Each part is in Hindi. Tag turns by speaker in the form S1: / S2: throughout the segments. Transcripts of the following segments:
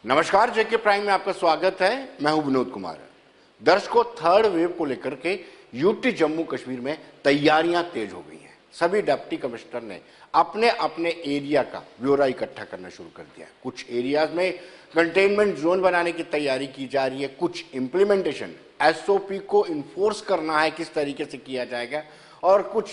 S1: नमस्कार, जेके प्राइम में आपका स्वागत है। मैं हूं विनोद कुमार। दर्शकों, थर्ड वेव को लेकर के यूटी जम्मू कश्मीर में तैयारियां तेज हो गई हैं। सभी डिप्टी कमिश्नर ने अपने अपने एरिया का ब्यौरा इकट्ठा करना शुरू कर दिया है। कुछ एरियाज में कंटेनमेंट जोन बनाने की तैयारी की जा रही है, कुछ इंप्लीमेंटेशन एसओपी को इन्फोर्स करना है, किस तरीके से किया जाएगा, और कुछ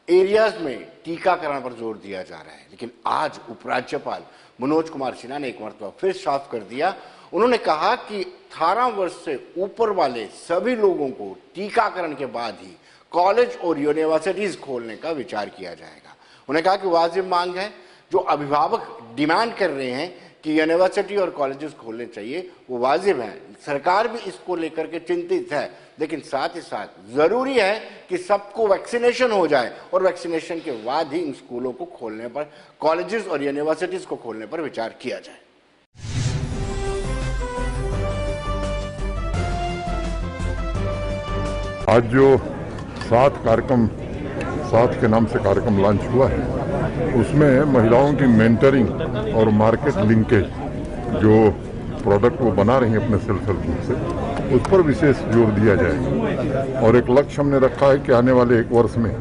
S1: एरियाज में टीकाकरण पर जोर दिया जा रहा है। लेकिन आज उपराज्यपाल मनोज कुमार सिन्हा ने एक मरतबा फिर साफ कर दिया। उन्होंने कहा कि 18 वर्ष से ऊपर वाले सभी लोगों को टीकाकरण के बाद ही कॉलेज और यूनिवर्सिटीज खोलने का विचार किया जाएगा। उन्होंने कहा कि वाजिब मांग है, जो अभिभावक डिमांड कर रहे हैं कि यूनिवर्सिटी और कॉलेजेस खोलने चाहिए, वो वाजिब है। सरकार भी इसको लेकर के चिंतित है, लेकिन साथ ही साथ जरूरी है कि सबको वैक्सीनेशन हो जाए और वैक्सीनेशन के बाद ही इन स्कूलों को खोलने पर, कॉलेजेस और यूनिवर्सिटीज को खोलने पर विचार किया जाए।
S2: आज जो 7 के नाम से कार्यक्रम लॉन्च हुआ है, उसमें महिलाओं की मेंटरिंग और मार्केट लिंकेज, जो प्रोडक्ट वो बना रही हैं अपने सेल्फ हेल्प ग्रुप से, उस पर विशेष जोर दिया जाएगा। और एक लक्ष्य हमने रखा है कि आने वाले 1 वर्ष में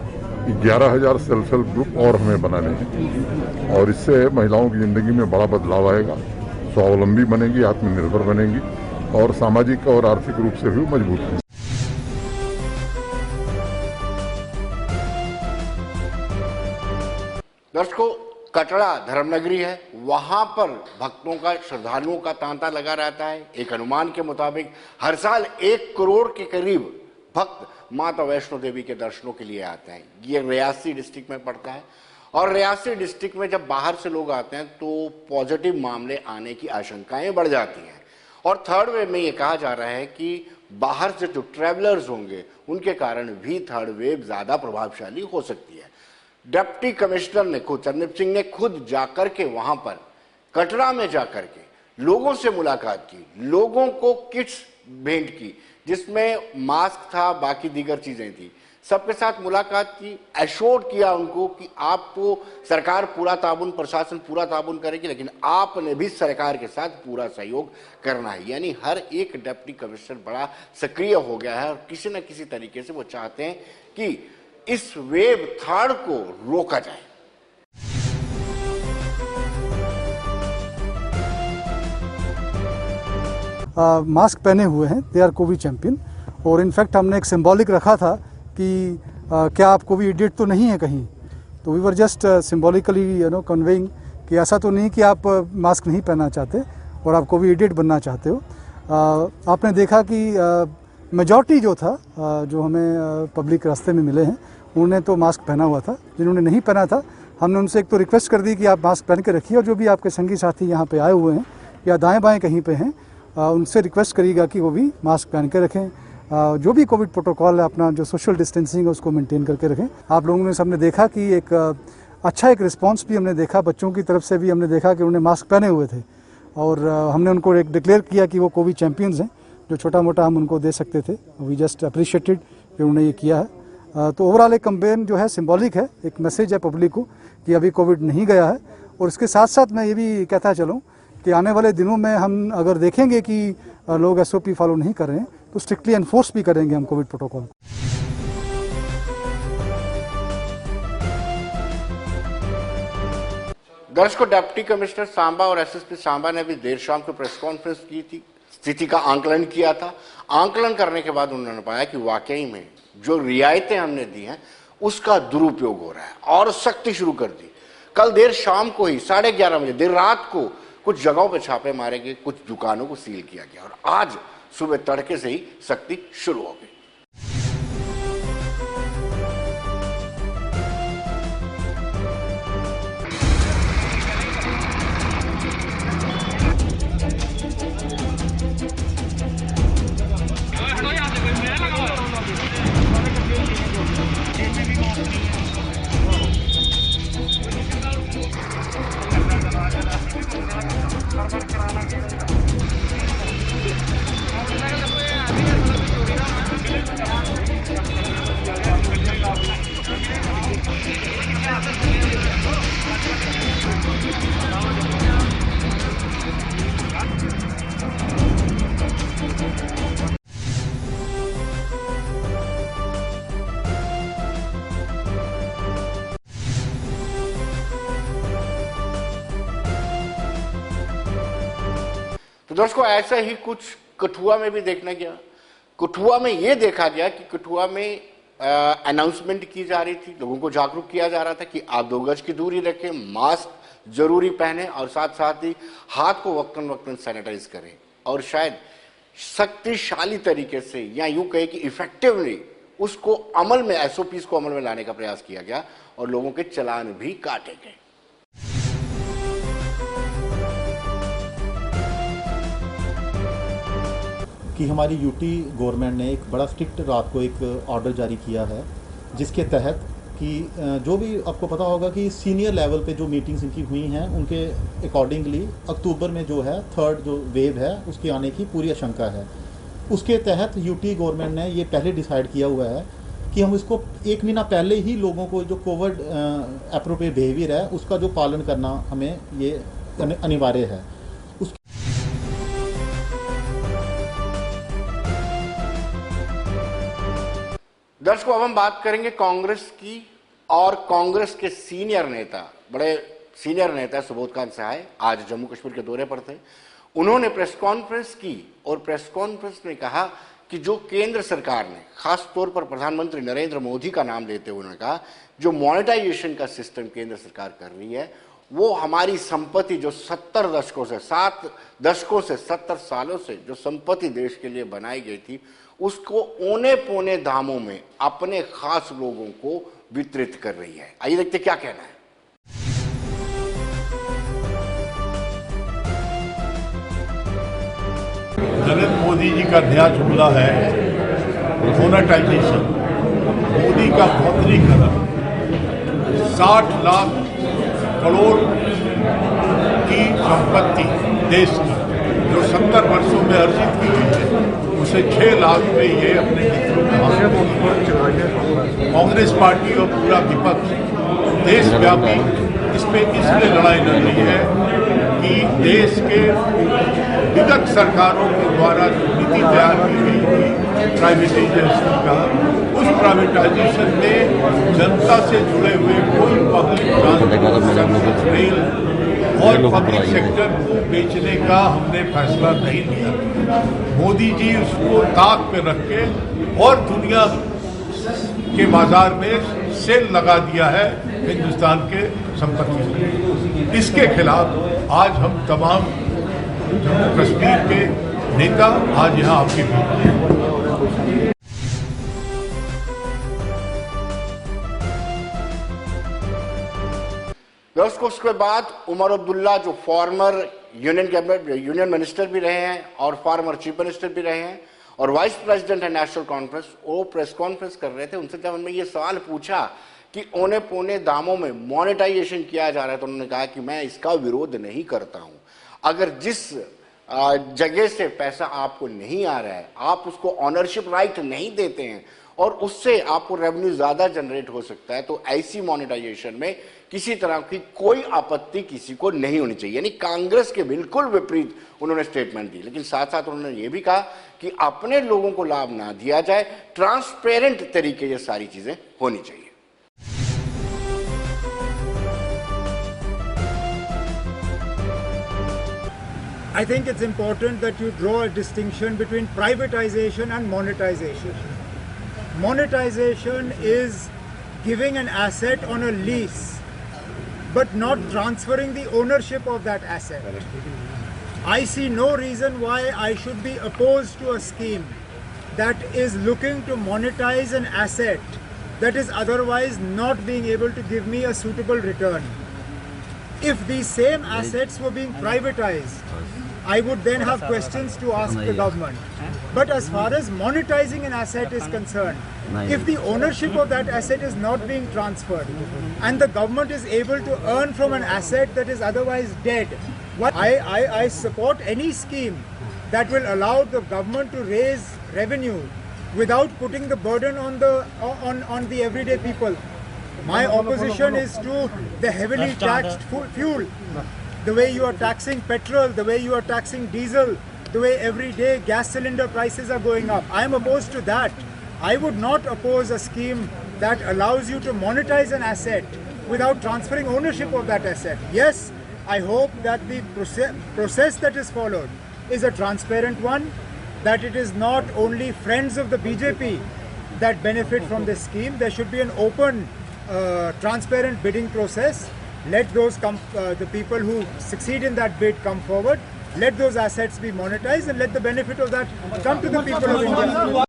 S2: 11,000 सेल्फ हेल्प ग्रुप और हमें बनाने हैं, और इससे महिलाओं की जिंदगी में बड़ा बदलाव आएगा, स्वावलंबी बनेगी, आत्मनिर्भर बनेगी और सामाजिक और आर्थिक रूप से भी मजबूत होंगी।
S1: दर्शकों, कटरा धर्मनगरी है, वहां पर भक्तों का, श्रद्धालुओं का तांता लगा रहता है। एक अनुमान के मुताबिक हर साल 1 करोड़ के करीब भक्त माता वैष्णो देवी के दर्शनों के लिए आते हैं। ये रियासी डिस्ट्रिक्ट में पड़ता है, और रियासी डिस्ट्रिक्ट में जब बाहर से लोग आते हैं तो पॉजिटिव मामले आने की आशंकाएं बढ़ जाती हैं। और थर्ड वेव में ये कहा जा रहा है कि बाहर से जो ट्रेवलर्स होंगे उनके कारण भी थर्ड वेव ज्यादा प्रभावशाली हो सकती है। डिप्टी कमिश्नर ने खुद, चरणदीप सिंह ने खुद जाकर के वहां पर कटरा में जाकर के लोगों से मुलाकात की, लोगों को किट्स भेंट की जिसमें मास्क था, बाकी दीगर चीजें थी। सबके साथ मुलाकात की, एश्योर्ड किया उनको कि आपको सरकार पूरा ताबुन, प्रशासन पूरा ताबुन करेगी, लेकिन आपने भी सरकार के साथ पूरा सहयोग करना है। यानी हर एक डिप्टी कमिश्नर बड़ा सक्रिय हो गया है और किसी न किसी तरीके से वो चाहते हैं कि इस वेव थर्ड को रोका जाए।
S3: मास्क पहने हुए हैं, दे आर कोविड चैंपियन। और इनफैक्ट हमने एक सिंबॉलिक रखा था कि क्या आप कोविड इडियट तो नहीं है कहीं, तो we were just symbolically conveying कि ऐसा तो नहीं कि आप मास्क नहीं पहनना चाहते और आप कोविड इडियट बनना चाहते हो। आपने देखा कि मेजॉरिटी जो था, जो हमें पब्लिक रास्ते में मिले हैं, उन्होंने तो मास्क पहना हुआ था। जिन्होंने नहीं पहना था, हमने उनसे एक तो रिक्वेस्ट कर दी कि आप मास्क पहन के रखिए, और जो भी आपके संगी साथी यहाँ पे आए हुए हैं या दाएं बाएं कहीं पे हैं, उनसे रिक्वेस्ट करिएगा कि वो भी मास्क पहन के रखें। जो भी कोविड प्रोटोकॉल है, अपना जो सोशल डिस्टेंसिंग है उसको मेंटेन करके रखें। आप लोगों ने सबने देखा कि एक अच्छा एक रिस्पॉन्स भी हमने देखा, बच्चों की तरफ से भी हमने देखा कि उन्होंने मास्क पहने हुए थे, और हमने उनको एक डिक्लेयर किया कि वो कोविड चैंपियंस हैं। जो छोटा मोटा हम उनको दे सकते थे, वी जस्ट अप्रिशिएटेड कि उन्होंने ये किया है। तो ओवरऑल एक कैंपेन जो है सिंबॉलिक है, एक मैसेज है पब्लिक को कि अभी कोविड नहीं गया है। और इसके साथ साथ मैं ये भी कहता चलूँ कि आने वाले दिनों में हम अगर देखेंगे कि लोग एसओपी फॉलो नहीं कर रहे हैं, तो स्ट्रिक्टली एनफोर्स भी करेंगे हम कोविड प्रोटोकॉल।
S1: दर्शकों, डिप्टी कमिश्नर सांबा और एसएसपी सांबा ने भी देर शाम को प्रेस कॉन्फ्रेंस की थी, स्थिति का आंकलन किया था। आंकलन करने के बाद उन्होंने पाया कि वाकई में जो रियायतें हमने दी हैं उसका दुरुपयोग हो रहा है, और सख्ती शुरू कर दी। कल देर शाम को ही 11:30 बजे, देर रात को कुछ जगहों पर छापे मारे गए, कुछ दुकानों को सील किया गया, और आज सुबह तड़के से ही सख्ती शुरू हो गई। तो दोस्तों ऐसा ही कुछ कठुआ में भी देखना गया। कठुआ में यह देखा गया कि कठुआ में अनाउंसमेंट की जा रही थी, लोगों को जागरूक किया जा रहा था कि आप 2 गज की दूरी रखें, मास्क जरूरी पहने और साथ साथ ही हाथ को वक्तन वक्तन सैनिटाइज करें। और शायद शक्तिशाली तरीके से या यूं कहे कि इफेक्टिवली उसको अमल में, एसओपीज को अमल में लाने का प्रयास किया गया और लोगों के चालान भी काटे गए।
S4: कि हमारी यूटी गवर्नमेंट ने एक बड़ा स्ट्रिक्ट रात को एक ऑर्डर जारी किया है, जिसके तहत कि जो भी आपको पता होगा कि सीनियर लेवल पे जो मीटिंग्स इनकी हुई हैं उनके अकॉर्डिंगली अक्टूबर में जो है 3rd जो वेव है उसके आने की पूरी आशंका है। उसके तहत यूटी गवर्नमेंट ने ये पहले डिसाइड किया हुआ है कि हम इसको 1 महीना पहले ही लोगों को जो कोविड एप्रोप्रिएट बिहेवियर है उसका जो पालन करना हमें ये अनिवार्य है।
S1: दर्शकों, अब हम बात करेंगे कांग्रेस की और कांग्रेस के सीनियर नेता, बड़े सीनियर नेता सुबोधकांत सहाय आज जम्मू कश्मीर के दौरे पर थे। उन्होंने प्रेस कॉन्फ्रेंस की और प्रेस कॉन्फ्रेंस में कहा कि जो केंद्र सरकार ने, खास तौर पर प्रधानमंत्री नरेंद्र मोदी का नाम लेते हुए उन्होंने कहा, जो मॉनेटाइजेशन का सिस्टम केंद्र सरकार कर रही है वो हमारी संपत्ति जो 70 दशकों से 7 दशकों से 70 सालों से जो संपत्ति देश के लिए बनाई गई थी उसको औने पौने दामों में अपने खास लोगों को वितरित कर रही है। आइए देखते क्या कहना है।
S5: नरेंद्र मोदी जी का नया जुमला है मोनेटाइजेशन। मोदी का मौद्रीकरण 60 लाख करोड़ की संपत्ति देश की जो 70 वर्षों में अर्जित की गई है उसे 6 लाख में ये अपने मित्रों में हासिल। कांग्रेस पार्टी और पूरा विपक्ष देशव्यापी इस पे इसलिए लड़ाई लड़ रही है कि देश के विगत सरकारों के द्वारा जो नीति तैयार की गई थी प्राइवेटाइजेशन का, उस प्राइवेटाइजेशन में जनता से जुड़े हुए कोई पब्लिक ट्रांसपोर्ट, रेल और पब्लिक सेक्टर को बेचने का हमने फैसला नहीं लिया। मोदी जी उसको ताक पे रख के और दुनिया के बाजार में सेल लगा दिया है हिंदुस्तान के संपत्ति। इसके खिलाफ आज हम तमाम जम्मू कश्मीर के नेता आज यहाँ आपके बीच हैं।
S1: दोस्तों, उसके बाद उमर अब्दुल्ला जो फॉर्मर यूनियन मिनिस्टर भी रहे हैं और फॉर्मर चीफ मिनिस्टर भी रहे हैं और वाइस प्रेसिडेंट है नेशनल कॉन्फ्रेंस, वो प्रेस कॉन्फ्रेंस कर रहे थे। उनसे जब हमने ये सवाल पूछा कि औने पौने दामों में मॉनेटाइजेशन किया जा रहा है तो उन्होंने कहा कि मैं इसका विरोध नहीं करता हूं। अगर जिस जगह से पैसा आपको नहीं आ रहा है, आप उसको ऑनरशिप राइट नहीं देते हैं और उससे आपको रेवेन्यू ज्यादा जनरेट हो सकता है, तो ऐसी मॉनेटाइजेशन में किसी तरह की कोई आपत्ति किसी को नहीं होनी चाहिए। यानी कांग्रेस के बिल्कुल विपरीत उन्होंने स्टेटमेंट दी। लेकिन साथ साथ उन्होंने ये भी कहा कि अपने लोगों को लाभ ना दिया जाए, ट्रांसपेरेंट तरीके ये सारी चीजें होनी चाहिए।
S6: I think it's important that you draw a distinction between privatization and monetization. Monetization is giving an asset on a lease, but not transferring the ownership of that asset. I see no reason why I should be opposed to a scheme that is looking to monetize an asset that is otherwise not being able to give me a suitable return. If these same assets were being privatized, I would then have questions to ask the government. But as far as monetizing an asset is concerned, if the ownership of that asset is not being transferred and the government is able to earn from an asset that is otherwise dead, I support any scheme that will allow the government to raise revenue without putting the burden on the everyday people. My opposition is to the heavily taxed fuel. The way you are taxing petrol, the way you are taxing diesel, the way every day gas cylinder prices are going up. I am opposed to that. I would not oppose a scheme that allows you to monetize an asset without transferring ownership of that asset. Yes, I hope that the process that is followed is a transparent one, that it is not only friends of the BJP that benefit from this scheme. There should be an open, transparent bidding process. Let those the people who succeed in that bid come forward. Let those assets be monetized and let the benefit of that come to the people of India.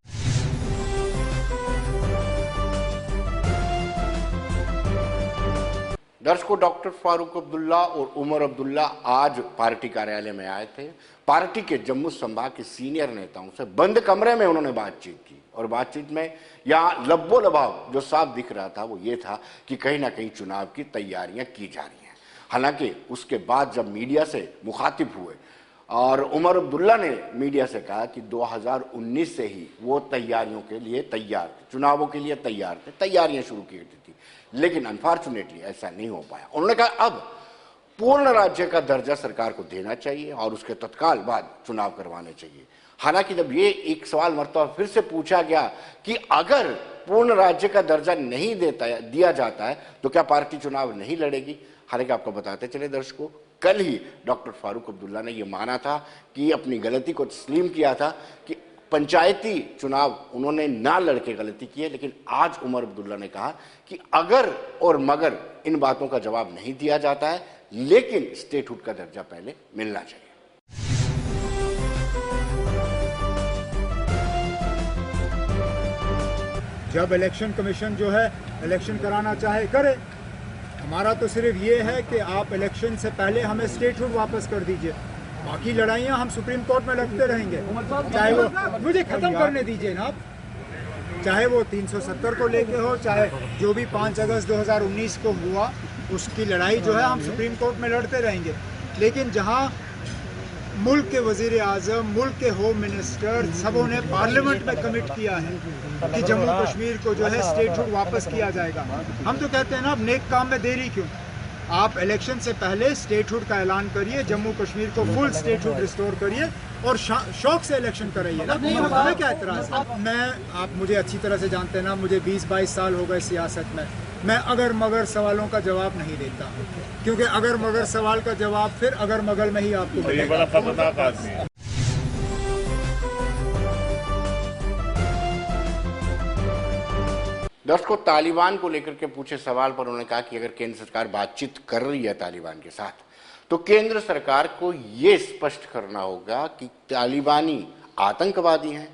S1: दर्शकों, डॉक्टर फारूक अब्दुल्ला और उमर अब्दुल्ला आज पार्टी कार्यालय में आए थे। पार्टी के जम्मू संभाग के सीनियर नेताओं से बंद कमरे में उन्होंने बातचीत की और बातचीत में यहाँ लब्बो लबाव जो साफ दिख रहा था वो ये था कि कहीं ना कहीं चुनाव की तैयारियां की जा रही हैं। हालांकि उसके बाद जब मीडिया से मुखातिब हुए और उमर अब्दुल्ला ने मीडिया से कहा कि 2019 से ही वो तैयारियों के लिए तैयार थे, चुनावों के लिए तैयार थे, तैयारियां शुरू की थी, लेकिन अनफॉर्चुनेटली ऐसा नहीं हो पाया। उन्होंने कहा अब पूर्ण राज्य का दर्जा सरकार को देना चाहिए और उसके तत्काल बाद चुनाव करवाने चाहिए। हालांकि जब ये एक सवाल मरतबा फिर से पूछा गया कि अगर पूर्ण राज्य का दर्जा नहीं दिया जाता है तो क्या पार्टी चुनाव नहीं लड़ेगी। हालांकि आपको बताते चले दर्शकों, कल ही डॉक्टर फारूक अब्दुल्ला ने यह माना था कि अपनी गलती को तस्लीम किया था कि पंचायती चुनाव उन्होंने ना लड़के गलती की है, लेकिन आज उमर अब्दुल्ला ने कहा कि अगर और मगर इन बातों का जवाब नहीं दिया जाता है, लेकिन स्टेटहुड का दर्जा पहले मिलना चाहिए।
S6: जब इलेक्शन कमीशन जो है इलेक्शन कराना चाहे करे, हमारा तो सिर्फ ये है कि आप इलेक्शन से पहले हमें स्टेटहुड वापस कर दीजिए। बाकी लड़ाइयाँ हम सुप्रीम कोर्ट में लड़ते रहेंगे, चाहे वो मुझे खत्म करने दीजिए ना आप, चाहे वो 370 को लेके हो, चाहे जो भी 5 अगस्त 2019 को हुआ उसकी लड़ाई जो है हम सुप्रीम कोर्ट में लड़ते रहेंगे। लेकिन जहाँ मुल्क के वजीर आजम, मुल्क के होम मिनिस्टर सबों ने पार्लियामेंट में कमिट किया है कि जम्मू कश्मीर को जो है स्टेटहुड वापस किया जाएगा, हम तो कहते हैं ना अब नेक काम में देरी क्यों। आप इलेक्शन से पहले स्टेटहुड का ऐलान करिए, जम्मू कश्मीर को फुल स्टेटहुड रिस्टोर करिए और शौक से इलेक्शन कराइए ना। हमें क्या एतराज़ है। आप मुझे अच्छी तरह से जानते हैं ना, मुझे 20-22 साल हो गए सियासत में। मैं अगर मगर सवालों का जवाब नहीं देता, क्योंकि अगर मगर सवाल का जवाब फिर अगर मगर में ही आपको मिलेगा।
S5: बड़ा खतरनाक आदमी है।
S1: दर्शकों, तालिबान को लेकर के पूछे सवाल पर उन्होंने कहा कि अगर केंद्र सरकार बातचीत कर रही है तालिबान के साथ, तो केंद्र सरकार को यह स्पष्ट करना होगा कि तालिबानी आतंकवादी हैं।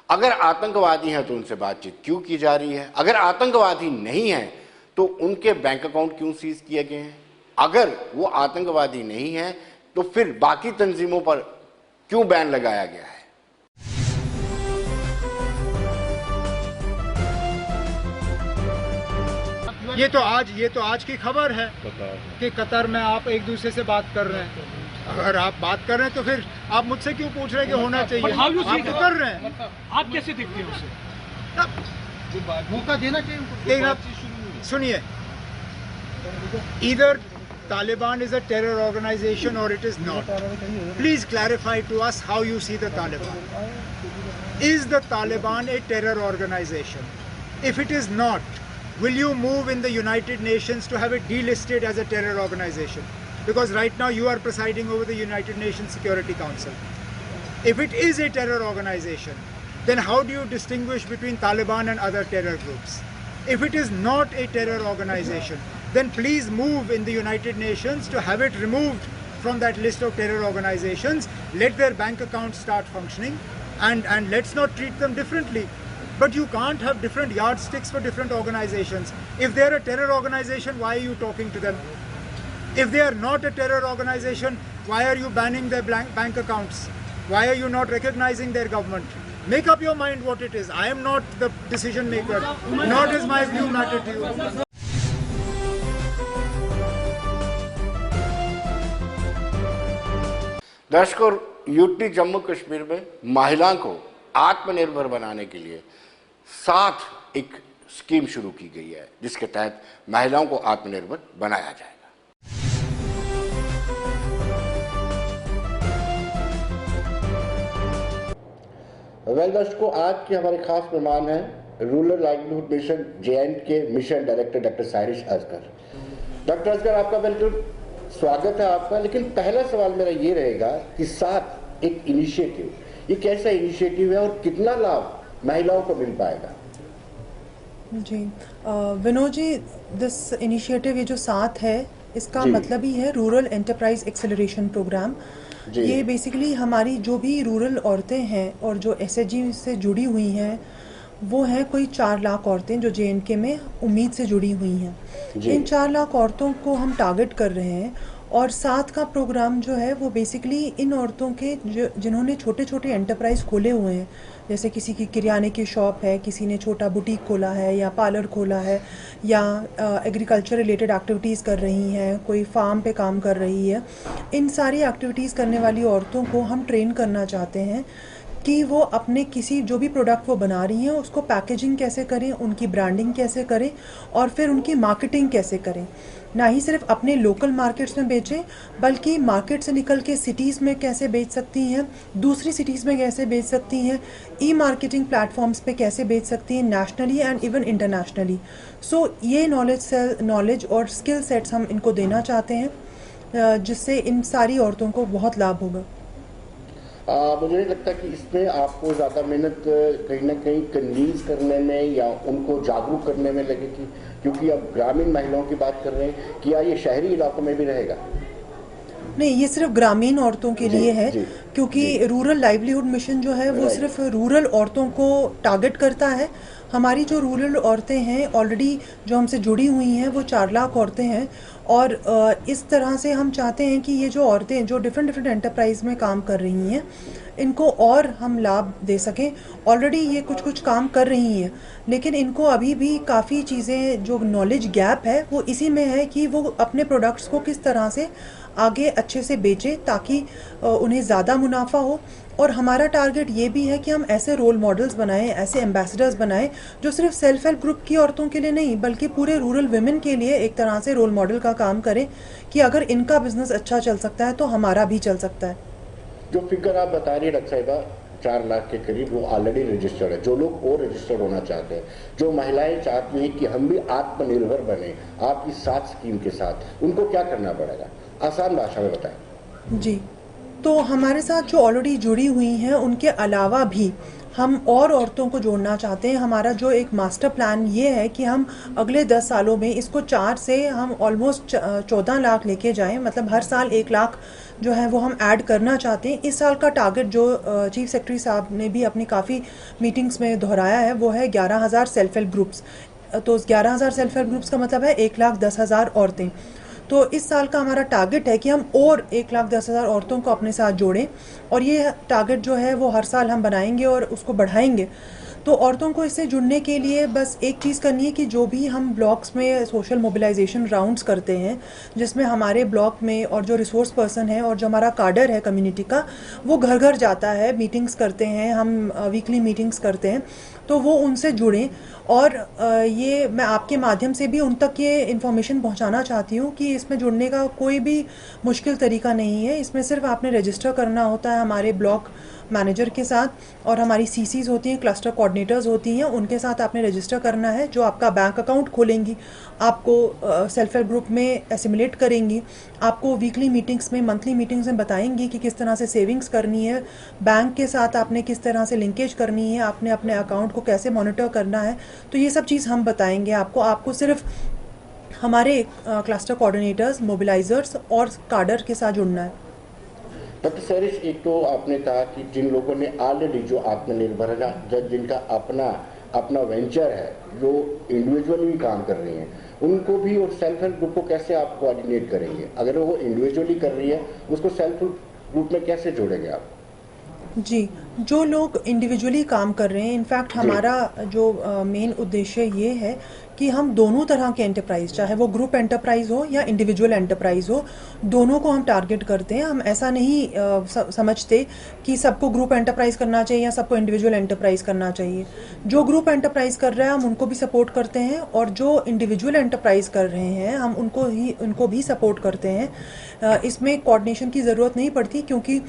S1: अगर आतंकवादी हैं तो उनसे बातचीत क्यों की जा रही है? अगर आतंकवादी नहीं हैं तो उनके बैंक अकाउंट क्यों सीज किए गए हैं? अगर वो आतंकवादी नहीं है तो फिर बाकी तंजीमों पर क्यों बैन लगाया गया है?
S6: ये तो आज की खबर है कि कतर में आप एक दूसरे से बात कर रहे हैं। अगर आप बात कर रहे हैं तो फिर आप मुझसे क्यों पूछ रहे हैं कि होना चाहिए? आप तो कर रहे हैं।
S7: आप कैसे देखते हैं उसे?
S6: मौका देना चाहिए। सुनिए, either Taliban is a terror organization or it is not. Please clarify to us how you see the Taliban. Is the Taliban a terror organization? If it is not, will you move in the United Nations to have it delisted as a terror organization? Because right now you are presiding over the United Nations Security Council. If it is a terror organization, then how do you distinguish between Taliban and other terror groups? If it is not a terror organization, then please move in the United Nations to have it removed from that list of terror organizations. Let their bank accounts start functioning and let's not treat them differently. But you can't have different yardsticks for different organizations. If they are a terror organization, why are you talking to them? If they are not a terror organization, why are you banning their bank accounts? Why are you not recognizing their government? Make up your mind what it is. I am not the decision maker, nor does my view matter to you.
S1: दर्शकों, यूटी जम्मू कश्मीर में महिलाओं को आत्मनिर्भर बनाने के लिए साथ एक स्कीम शुरू की गई है, जिसके तहत महिलाओं को आत्मनिर्भर बनाया जाएगा। वेल दर्शकों, आज के हमारे खास मेहमान हैं rural livelihood mission J&K mission director doctor Sairish Asgar. Doctor Asgar, आपका बिल्कुल स्वागत है आपका। लेकिन पहला सवाल मेरा ये रहेगा कि साथ एक इनिशिएटिव, ये कैसा इनिशिएटिव है और कितना लाभ महिलाओं को मिल पाएगा?
S8: जी विनोद जी, दिस इनिशिएटिव ये जो 7 है, इसका
S1: जी।
S8: मतलब ही है रूरल एंटरप्राइज एक्सेलरेशन प्रोग्राम।
S1: जी।
S8: ये बेसिकली हमारी जो भी रूरल औरतें हैं और जो एसएचजी से जुड़ी हुई हैं, वो हैं कोई 4 लाख औरतें जो जेएनके में उम्मीद से जुड़ी हुई हैं।
S1: जी।
S8: इन 4 लाख औरतों को हम टारगेट कर रहे हैं और 7 का प्रोग्राम जो है वो बेसिकली इन औरतों के जिन्होंने छोटे छोटे एंटरप्राइज खोले हुए हैं, जैसे किसी की किराने की शॉप है, किसी ने छोटा बुटीक खोला है या पार्लर खोला है, या एग्रीकल्चर रिलेटेड एक्टिविटीज़ कर रही हैं, कोई फार्म पे काम कर रही है। इन सारी एक्टिविटीज़ करने वाली औरतों को हम ट्रेन करना चाहते हैं कि वो अपने किसी जो भी प्रोडक्ट वो बना रही हैं उसको पैकेजिंग कैसे करें, उनकी ब्रांडिंग कैसे करें और फिर उनकी मार्केटिंग कैसे करें। ना ही सिर्फ अपने लोकल मार्केट्स में बेचें, बल्कि मार्केट से निकल के सिटीज़ में कैसे बेच सकती हैं, दूसरी सिटीज़ में कैसे बेच सकती हैं, ई मार्केटिंग प्लेटफॉर्म्स पे कैसे बेच सकती हैं, नेशनली एंड इवन इंटरनेशनली। सो ये नॉलेज और स्किल सेट्स हम इनको देना चाहते हैं, जिससे इन सारी औरतों को बहुत लाभ होगा।
S1: मुझे नहीं लगता कि इसमें आपको ज़्यादा मेहनत कहीं ना कहीं कन्विंस करने में या उनको जागरूक करने में लगेगी, क्योंकि अब ग्रामीण महिलाओं की बात कर रहे हैं, कि या ये शहरी इलाकों में भी रहेगा?
S8: नहीं, ये सिर्फ ग्रामीण औरतों के लिए है,
S1: जी,
S8: क्योंकि रूरल लाइवलीहुड मिशन जो है वो सिर्फ रूरल औरतों को टारगेट करता है। हमारी जो रूरल औरतें हैं ऑलरेडी जो हमसे जुड़ी हुई हैं वो 4 लाख औरतें हैं, और इस तरह से हम चाहते हैं कि ये जो औरतें जो डिफरेंट एंटरप्राइज में काम कर रही हैं, इनको और हम लाभ दे सकें। ऑलरेडी ये कुछ काम कर रही हैं, लेकिन इनको अभी भी काफ़ी चीज़ें जो नॉलेज गैप है वो इसी में है कि वो अपने प्रोडक्ट्स को किस तरह से आगे अच्छे से बेचें ताकि उन्हें ज़्यादा मुनाफा हो। और हमारा टारगेट ये भी है कि हम ऐसे रोल मॉडल्स बनाएं, ऐसे एम्बेसडर्स बनाएं जो सिर्फ सेल्फ हेल्प ग्रुप की औरतों के लिए नहीं बल्कि पूरे रूरल वुमेन के लिए एक तरह से रोल मॉडल का काम करें कि अगर इनका बिजनेस अच्छा चल सकता है तो हमारा भी चल सकता है।
S1: जो फिगर आप बता रही है डॉक्टर साहिबा, 4 लाख के करीब, वो ऑलरेडी रजिस्टर्ड है। जो लोग और रजिस्टर्ड होना चाहते हैं, जो महिलाएं चाहती हैं कि हम भी आत्मनिर्भर बने आपकी 7 स्कीम के साथ, उनको क्या करना पड़ेगा? आसान भाषा में बताएं।
S8: जी, तो हमारे साथ जो ऑलरेडी जुड़ी हुई हैं उनके अलावा भी हम और औरतों को जोड़ना चाहते हैं। हमारा जो एक मास्टर प्लान ये है कि हम अगले 10 सालों में इसको 4 से हम ऑलमोस्ट 14 लाख लेके जाएं, मतलब हर साल 1 लाख जो है वो हम ऐड करना चाहते हैं। इस साल का टारगेट जो चीफ सेक्रेटरी साहब ने भी अपनी काफ़ी मीटिंग्स में दोहराया है वो है 11,000 सेल्फ हेल्प ग्रुप्स। तो 11,000 सेल्फ हेल्प ग्रुप्स का मतलब है 1,10,000 औरतें। तो इस साल का हमारा टारगेट है कि हम और 1,10,000 औरतों को अपने साथ जोड़ें, और ये टारगेट जो है वो हर साल हम बनाएंगे और उसको बढ़ाएंगे। तो औरतों को इससे जुड़ने के लिए बस एक चीज़ करनी है कि जो भी हम ब्लॉक्स में सोशल मोबिलाइजेशन राउंड्स करते हैं, जिसमें हमारे ब्लॉक में और जो रिसोर्स पर्सन है और जो हमारा कार्डर है कम्युनिटी का, वो घर घर जाता है, मीटिंग्स करते हैं, हम वीकली मीटिंग्स करते हैं, तो वो उनसे जुड़ें। और ये मैं आपके माध्यम से भी उन तक ये इन्फॉर्मेशन पहुंचाना चाहती हूँ कि इसमें जुड़ने का कोई भी मुश्किल तरीका नहीं है। इसमें सिर्फ आपने रजिस्टर करना होता है हमारे ब्लॉक मैनेजर के साथ, और हमारी सीसीज होती हैं, क्लस्टर कोऑर्डिनेटर्स होती हैं, उनके साथ आपने रजिस्टर करना है, जो आपका बैंक अकाउंट खोलेंगी, आपको सेल्फ हेल्प ग्रुप में एसिमुलेट करेंगी, आपको वीकली मीटिंग्स में, मंथली मीटिंग्स में बताएंगी कि किस तरह से सेविंग्स करनी है, बैंक के साथ आपने किस तरह से लिंकेज करनी है, आपने अपने अकाउंट को कैसे मॉनिटर करना है। तो ये सब चीज़ हम बताएंगे आपको सिर्फ हमारे क्लस्टर कोऑर्डिनेटर्स, मोबिलाइजर्स और कार्डर के साथ जुड़ना है।
S1: डॉक्टर सरिश, एक तो आपने कहा कि जिन लोगों ने ऑलरेडी जो आत्मनिर्भर है, जिनका अपना वेंचर है, जो इंडिविजुअली भी काम कर रही हैं, उनको भी और सेल्फ हेल्प ग्रुप को कैसे आप कोऑर्डिनेट करेंगे? अगर वो इंडिविजुअली कर रही है, उसको सेल्फ हेल्प ग्रुप में कैसे जोड़ेंगे आप?
S8: जी, जो लोग इंडिविजुअली काम कर रहे हैं, इनफैक्ट हमारा जो मेन उद्देश्य ये है कि हम दोनों तरह के एंटरप्राइज, चाहे वो ग्रुप एंटरप्राइज हो या इंडिविजुअल एंटरप्राइज हो, दोनों को हम टारगेट करते हैं। हम ऐसा नहीं समझते कि सबको ग्रुप एंटरप्राइज करना चाहिए या सबको इंडिविजुअल एंटरप्राइज करना चाहिए। जो ग्रुप एंटरप्राइज कर रहा है हम उनको भी सपोर्ट करते हैं, और जो इंडिविजुअल एंटरप्राइज कर रहे हैं हम उनको भी सपोर्ट करते हैं। इसमें कोऑर्डिनेशन की ज़रूरत नहीं पड़ती, क्योंकि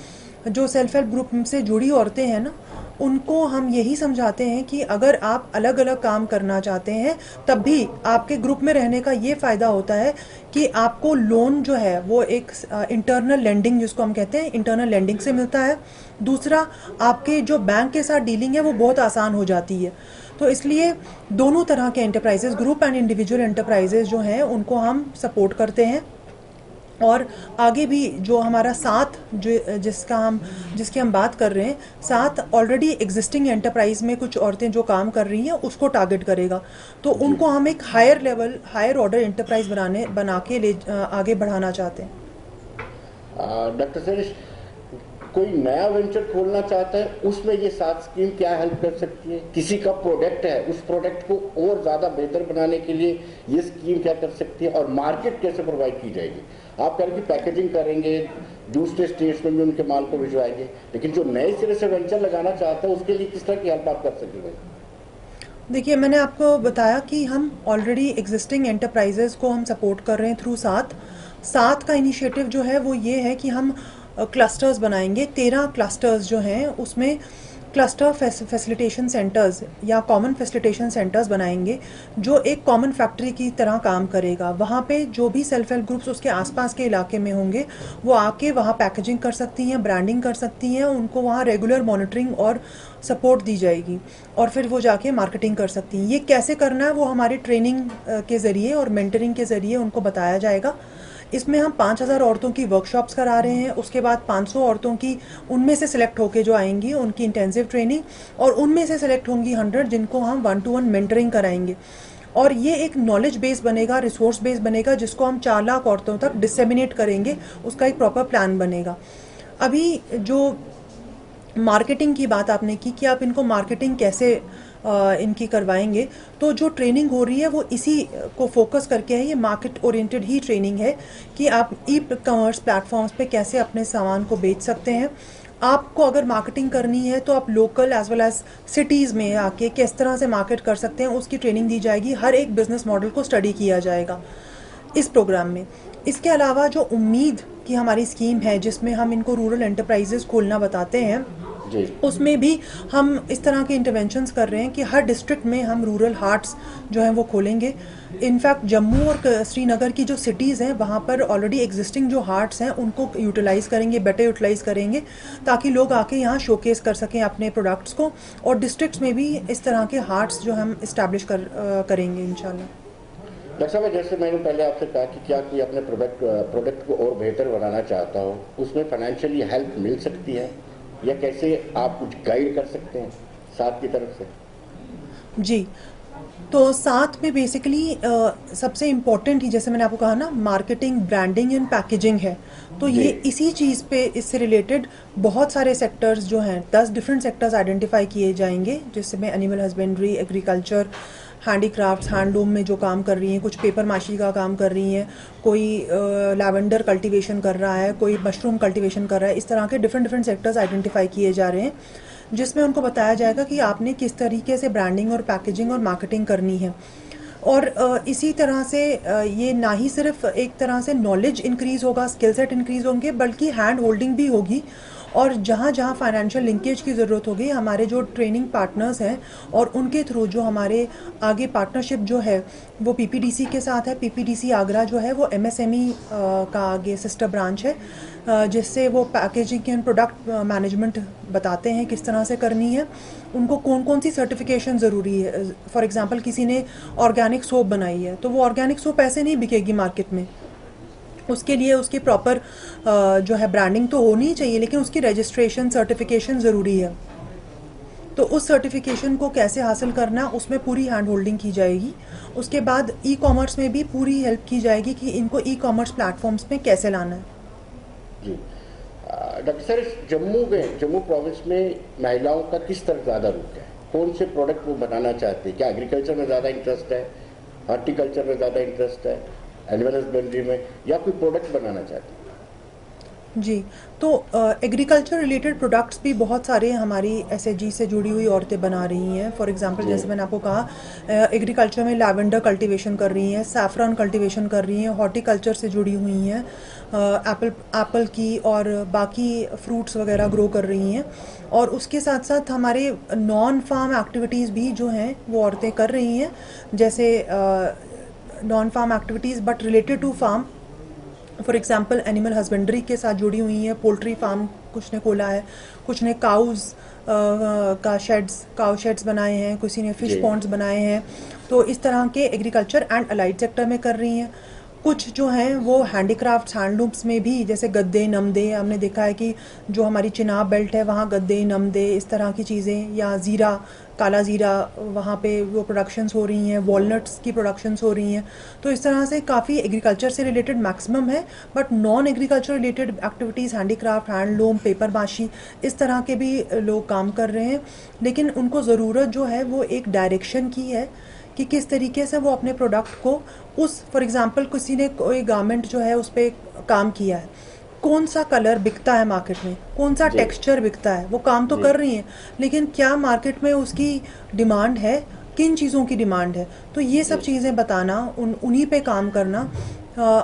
S8: जो सेल्फ हेल्प ग्रुप से जुड़ी औरतें हैं ना, उनको हम यही समझाते हैं कि अगर आप अलग अलग काम करना चाहते हैं तब भी आपके ग्रुप में रहने का ये फ़ायदा होता है कि आपको लोन जो है वो एक इंटरनल लेंडिंग जिसको हम कहते हैं इंटरनल लेंडिंग से मिलता है। दूसरा, आपके जो बैंक के साथ डीलिंग है वो बहुत आसान हो जाती है। तो इसलिए दोनों तरह के enterprises, group and individual enterprises जो हैं उनको हम सपोर्ट करते हैं। और आगे भी जो हमारा साथ जो जिसकी हम बात कर रहे हैं, साथ ऑलरेडी एग्जिस्टिंग एंटरप्राइज में कुछ औरतें जो काम कर रही हैं उसको टारगेट करेगा। तो उनको हम एक higher level, higher order enterprise बना के आगे बढ़ाना चाहते हैं।
S1: डॉक्टर सरेश, कोई नया वेंचर खोलना चाहता है, उसमें ये 7 स्कीम क्या हेल्प कर सकती है? किसी का प्रोडक्ट है, उस प्रोडक्ट को और ज़्यादा बेहतर बनाने के लिए ये स्कीम क्या कर सकती है, और मार्केट कैसे प्रोवाइड की जाएगी? आप कह रहे हैं कि पैकेजिंग करेंगे, दूसरे स्टेट्स में भी उनके माल को भिजवाएंगे, लेकिन जो नए सिरे से वेंचर लगाना चाहता है उसके लिए किस तरह की हेल्प आप कर सकेंगे?
S8: देखिए, मैंने आपको बताया कि हम ऑलरेडी एग्जिस्टिंग एंटरप्राइजेज को हम सपोर्ट कर रहे हैं थ्रू साथ का इनिशिएटिव जो है वो ये है कि हम क्लस्टर्स बनाएंगे। 13 क्लस्टर्स जो हैं उसमें क्लस्टर फैसिलिटेशन सेंटर्स या कॉमन फैसिलिटेशन सेंटर्स बनाएंगे जो एक कॉमन फैक्ट्री की तरह काम करेगा। वहाँ पे जो भी सेल्फ हेल्प ग्रुप्स उसके आसपास के इलाके में होंगे वो आके वहाँ पैकेजिंग कर सकती हैं, ब्रांडिंग कर सकती हैं, उनको वहाँ रेगुलर मॉनिटरिंग और सपोर्ट दी जाएगी और फिर वो जाके मार्केटिंग कर सकती हैं। ये कैसे करना है वो हमारी ट्रेनिंग के ज़रिए और मेंटरिंग के ज़रिए उनको बताया जाएगा। इसमें हम 5000 औरतों की वर्कशॉप्स करा रहे हैं। उसके बाद 500 औरतों की उनमें से सिलेक्ट होके जो आएंगी उनकी इंटेंसिव ट्रेनिंग, और उनमें से सिलेक्ट होंगी 100 जिनको हम 1-to-1 मेंटरिंग कराएंगे। और ये एक नॉलेज बेस बनेगा, रिसोर्स बेस बनेगा जिसको हम 4 लाख औरतों तक डिसेमिनेट करेंगे। उसका एक प्रॉपर प्लान बनेगा। अभी जो मार्केटिंग की बात आपने की कि आप इनको मार्केटिंग कैसे इनकी करवाएंगे, तो जो ट्रेनिंग हो रही है वो इसी को फोकस करके है। ये मार्केट ओरिएंटेड ही ट्रेनिंग है कि आप ई कॉमर्स प्लेटफॉर्म्स पे कैसे अपने सामान को बेच सकते हैं। आपको अगर मार्केटिंग करनी है तो आप local as well as cities में आके किस तरह से मार्केट कर सकते हैं उसकी ट्रेनिंग दी जाएगी। हर एक बिजनेस मॉडल को स्टडी किया जाएगा इस प्रोग्राम में। इसके अलावा जो उम्मीद की हमारी स्कीम है जिसमें हम इनको रूरल एंटरप्राइजेस खोलना बताते हैं, उसमें भी हम इस तरह के इंटरवेंशंस कर रहे हैं कि हर डिस्ट्रिक्ट में हम रूरल हार्ट्स जो हैं वो खोलेंगे। इनफैक्ट जम्मू और श्रीनगर की जो सिटीज़ हैं वहाँ पर ऑलरेडी एग्जिस्टिंग जो हार्ट्स हैं उनको यूटिलाइज़ करेंगे, बेटर यूटिलाइज़ करेंगे ताकि लोग आके यहाँ शोकेस कर सकें अपने प्रोडक्ट्स को। और डिस्ट्रिक्ट्स में भी इस तरह के हार्ट्स जो हम इस्टेब्लिश करेंगे इंशाल्लाह।
S1: डॉक्टर साहब, जैसे मैंने पहले आपसे कहा कि क्या कोई अपने प्रोडक्ट को और बेहतर बनाना चाहता हो, उसमें फाइनेंशियली हेल्प मिल सकती है या कैसे आप कुछ गाइड कर सकते हैं साथ की तरफ से? जी,
S8: तो साथ में बेसिकली सबसे इम्पोर्टेंट ही जैसे मैंने आपको कहा ना, मार्केटिंग, ब्रांडिंग एंड पैकेजिंग है। तो ये इसी चीज़ पे, इससे रिलेटेड बहुत सारे सेक्टर्स जो हैं, 10 डिफरेंट सेक्टर्स आइडेंटिफाई किए जाएंगे जिसमें animal husbandry, agriculture, handicrafts, handloom में जो काम कर रही हैं, कुछ पेपर माशी का काम कर रही हैं, कोई लैवेंडर कल्टीवेशन कर रहा है, कोई मशरूम कल्टीवेशन कर रहा है। इस तरह के डिफरेंट सेक्टर्स आइडेंटिफाई किए जा रहे हैं जिसमें उनको बताया जाएगा कि आपने किस तरीके से ब्रांडिंग और पैकेजिंग और मार्केटिंग करनी है। और इसी तरह से ये ना ही सिर्फ एक तरह से नॉलेज इंक्रीज़ होगा, स्किल सेट इंक्रीज़ होंगे, बल्कि हैंड होल्डिंग भी होगी। और जहाँ जहाँ फाइनेंशियल लिंकेज की ज़रूरत होगी, हमारे जो ट्रेनिंग पार्टनर्स हैं और उनके थ्रू जो हमारे आगे पार्टनरशिप जो है वो पीपीडीसी के साथ है। पीपीडीसी आगरा जो है वो एमएसएमई का आगे सिस्टर ब्रांच है जिससे वो पैकेजिंग एंड प्रोडक्ट मैनेजमेंट बताते हैं किस तरह से करनी है, उनको कौन कौन सी सर्टिफिकेशन ज़रूरी है। फॉर एग्जांपल किसी ने ऑर्गेनिक सोप बनाई है तो वो ऑर्गेनिक सोप ऐसे नहीं बिकेगी मार्केट में, उसके लिए उसकी प्रॉपर जो है ब्रांडिंग तो होनी ही चाहिए, लेकिन उसकी रजिस्ट्रेशन, सर्टिफिकेशन ज़रूरी है। तो उस सर्टिफिकेशन को कैसे हासिल करना, उसमें पूरी हैंड होल्डिंग की जाएगी। उसके बाद ई कॉमर्स में भी पूरी हेल्प की जाएगी कि इनको ई कॉमर्स प्लेटफॉर्म्स में कैसे लाना है।
S1: जी डॉक्टर सर, जम्मू प्रोविंस में महिलाओं का किस तरह ज़्यादा रुख है? कौन से प्रोडक्ट वो बनाना चाहते हैं? क्या एग्रीकल्चर में ज़्यादा इंटरेस्ट है, हॉर्टिकल्चर में ज़्यादा इंटरेस्ट है, एनिमल हस्बेंड्री में, या कोई प्रोडक्ट बनाना चाहते हैं?
S8: जी, तो एग्रीकल्चर रिलेटेड प्रोडक्ट्स भी बहुत सारे हमारी एसएचजी से जुड़ी हुई औरतें बना रही हैं। फॉर एग्जांपल जैसे मैंने आपको कहा, एग्रीकल्चर में लैवेंडर कल्टीवेशन कर रही हैं, सैफरन कल्टीवेशन कर रही हैं, हॉर्टिकल्चर से जुड़ी हुई हैं, एप्पल की और बाकी फ्रूट्स वगैरह ग्रो कर रही हैं। और उसके साथ साथ हमारे नॉन फार्म एक्टिविटीज़ भी जो हैं वो औरतें कर रही हैं, जैसे non farm activities but related to farm. For example animal husbandry के साथ जुड़ी हुई हैं, पोल्ट्री फार्म कुछ ने खोला है, कुछ ने काउज़ काउ शेड्स बनाए हैं, किसी ने फिश पॉन्ड्स बनाए हैं। तो इस तरह के एग्रीकल्चर एंड अलाइड सेक्टर में कर रही हैं। कुछ जो हैं वो हैंडीक्राफ्ट्स हैंडलूम्स में भी, जैसे गद्दे नमदे, हमने देखा है कि जो हमारी चिनाब बेल्ट है वहाँ गद्दे नमदे इस तरह की चीज़ें, या ज़ीरा, काला ज़ीरा, वहाँ पे वो प्रोडक्शंस हो रही हैं, वॉलनट्स की प्रोडक्शंस हो रही हैं। तो इस तरह से काफ़ी एग्रीकल्चर से रिलेटेड मैक्सिमम है, but non agriculture related activities, handicraft, handloom, paper माशी, इस तरह के भी लोग काम कर रहे हैं। लेकिन उनको ज़रूरत जो है वो एक डायरेक्शन की है कि किस तरीके से वो अपने प्रोडक्ट को उस, फॉर एग्जांपल किसी ने कोई गारमेंट जो है उस पर काम किया है, कौन सा कलर बिकता है मार्केट में, कौन सा टेक्सचर बिकता है, वो काम तो कर रही हैं, लेकिन क्या मार्केट में उसकी डिमांड है, किन चीज़ों की डिमांड है। तो ये सब चीज़ें बताना, उन्हीं पे काम करना।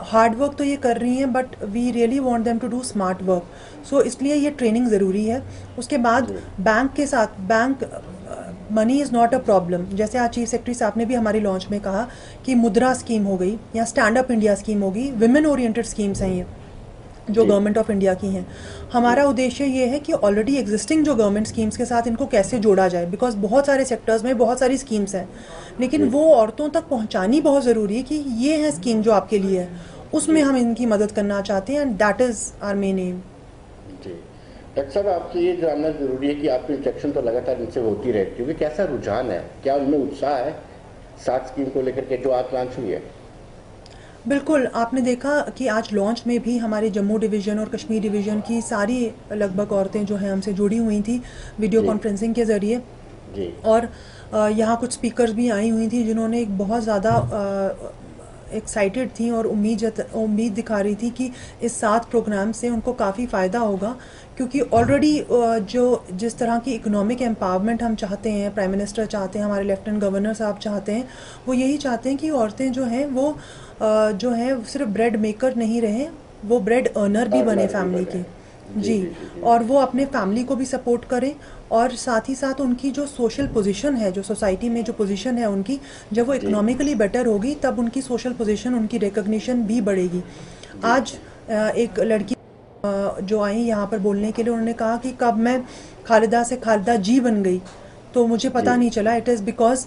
S8: हार्ड वर्क तो ये कर रही हैं, but we really want them to do smart work. So इसलिए ये ट्रेनिंग ज़रूरी है। उसके बाद बैंक के साथ, bank money is not a problem. जैसे आज चीफ सेक्रेटरी साहब ने भी हमारी लॉन्च में कहा कि मुद्रा स्कीम हो गई या स्टैंड अप इंडिया स्कीम होगी, विमेन ओरिएंटेड स्कीम्स हैं ये जो गवर्नमेंट ऑफ इंडिया की हैं। हमारा उद्देश्य ये है कि ऑलरेडी एग्जिस्टिंग जो गवर्नमेंट स्कीम्स के साथ इनको कैसे जोड़ा जाए, बिकॉज बहुत सारे सेक्टर्स में बहुत सारी स्कीम्स हैं, लेकिन वो औरतों तक पहुंचानी बहुत ज़रूरी है कि ये है स्कीम जो आपके लिए है, उसमें हम इनकी मदद करना चाहते हैं, and that is our main aim.
S1: जी डॉक्टर साहब, आपसे ये जानना जरूरी है कि आपकी इंस्ट्रक्शन तो लगातार इनसे होती रहती है, कैसा रुझान है, क्या उनमें उत्साह है 7 स्कीम को लेकर के जो आज लॉन्च हुई है?
S8: बिल्कुल, आपने देखा कि आज लॉन्च में भी हमारे जम्मू डिवीज़न और कश्मीर डिवीज़न की सारी लगभग औरतें जो हैं हमसे जुड़ी हुई थी वीडियो कॉन्फ्रेंसिंग के ज़रिए। और यहाँ कुछ स्पीकर्स भी आई हुई थी जिन्होंने एक बहुत ज़्यादा एक्साइटेड थी और उम्मीद दिखा रही थी कि इस 7 प्रोग्राम से उनको काफ़ी फ़ायदा होगा, क्योंकि ऑलरेडी जो जिस तरह की इकोनॉमिक एम्पावरमेंट हम चाहते हैं, प्राइम मिनिस्टर चाहते हैं, हमारे लेफ्टिनेंट गवर्नर साहब चाहते हैं, वो यही चाहते हैं कि औरतें जो हैं वो जो हैं सिर्फ ब्रेड मेकर नहीं रहें, वो ब्रेड अर्नर भी बने फैमिली की। जी, और वो अपने फैमिली को भी सपोर्ट करें, और साथ ही साथ उनकी जो सोशल पोजीशन है, जो सोसाइटी में जो पोजीशन है उनकी, जब वो इकोनॉमिकली बेटर होगी तब उनकी सोशल पोजीशन, उनकी रिकग्निशन भी बढ़ेगी। आज एक लड़की जो आई यहाँ पर बोलने के लिए, उन्होंने कहा कि कब मैं खालिदा से खालिदा जी बन गई तो मुझे पता नहीं चला। इट इज़ बिकॉज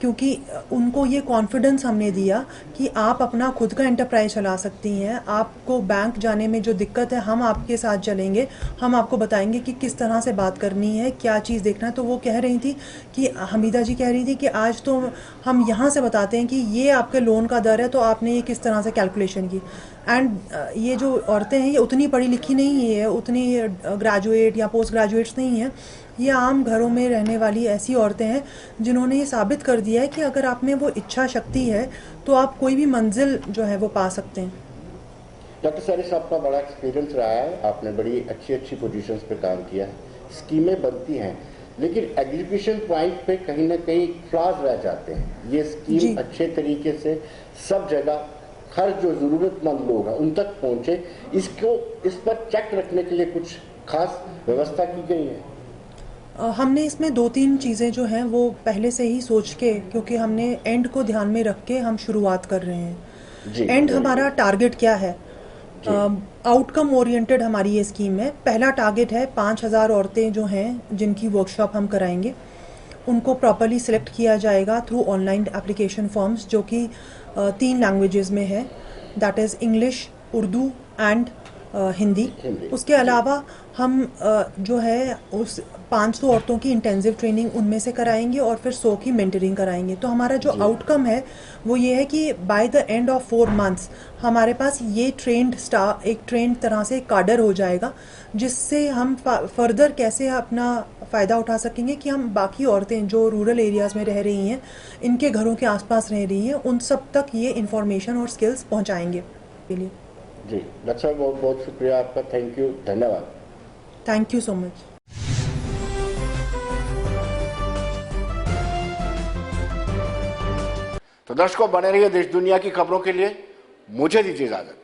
S8: क्योंकि उनको ये कॉन्फिडेंस हमने दिया कि आप अपना खुद का एंटरप्राइज चला सकती हैं, आपको बैंक जाने में जो दिक्कत है हम आपके साथ चलेंगे, हम आपको बताएंगे कि किस तरह से बात करनी है, क्या चीज़ देखना है। तो वो कह रही थी कि हमीदा जी कह रही थी कि आज तो हम यहाँ से बताते हैं कि ये आपके लोन का दर है तो आपने ये किस तरह से कैलकुलेशन की। एंड ये जो औरतें हैं ये उतनी पढ़ी लिखी नहीं है, उतनी ग्रेजुएट या पोस्ट ग्रेजुएट्स नहीं हैं, ये आम घरों में रहने वाली ऐसी औरतें हैं जिन्होंने ये साबित कर दिया है कि अगर आप में वो इच्छा शक्ति है तो आप कोई भी मंजिल जो है वो पा सकते हैं।
S1: डॉक्टर सारी साहब का बड़ा एक्सपीरियंस रहा है, आपने बड़ी अच्छी पोजीशंस पे काम किया है, स्कीमें बनती हैं, लेकिन एग्जीक्यूशन पॉइंट पे कहीं ना कहीं फ्लॉज रह जाते हैं। ये स्कीम अच्छे तरीके से सब जगह हर जो ज़रूरतमंद लोग हैं उन तक पहुँचे, इस पर चेक रखने के लिए कुछ खास व्यवस्था की गई है?
S8: हमने इसमें 2-3 चीज़ें जो हैं वो पहले से ही सोच के, क्योंकि हमने एंड को ध्यान में रख के हम शुरुआत कर रहे हैं। एंड हमारा टारगेट क्या है? आउटकम ओरिएंटेड हमारी ये स्कीम है। पहला टारगेट है 5000 औरतें जो हैं जिनकी वर्कशॉप हम कराएंगे, उनको प्रॉपरली सिलेक्ट किया जाएगा थ्रू ऑनलाइन एप्लीकेशन फॉर्म्स जो कि 3 लैंग्वेजेस में है, that is English, Urdu and Hindi. उसके अलावा हम जो है उस 500 औरतों की इंटेंसिव ट्रेनिंग उनमें से कराएंगे और फिर 100 की मेंटरिंग कराएंगे। तो हमारा जो आउटकम है वो ये है कि by the end of 4 months हमारे पास ये एक ट्रेंड तरह से काडर हो जाएगा, जिससे हम फर्दर कैसे अपना फ़ायदा उठा सकेंगे कि हम बाकी औरतें जो रूरल एरियाज़ में रह रही हैं, इनके घरों के आसपास रह रही हैं, उन सब तक ये इंफॉर्मेशन और स्किल्स पहुँचाएंगे के लिए।
S1: जी डॉक्टर साहब, बहुत बहुत शुक्रिया आपका, थैंक यू, धन्यवाद।
S8: Thank you so much.
S1: तो दर्शकों, बने रहिए देश दुनिया की खबरों के लिए, मुझे दीजिए इजाजत।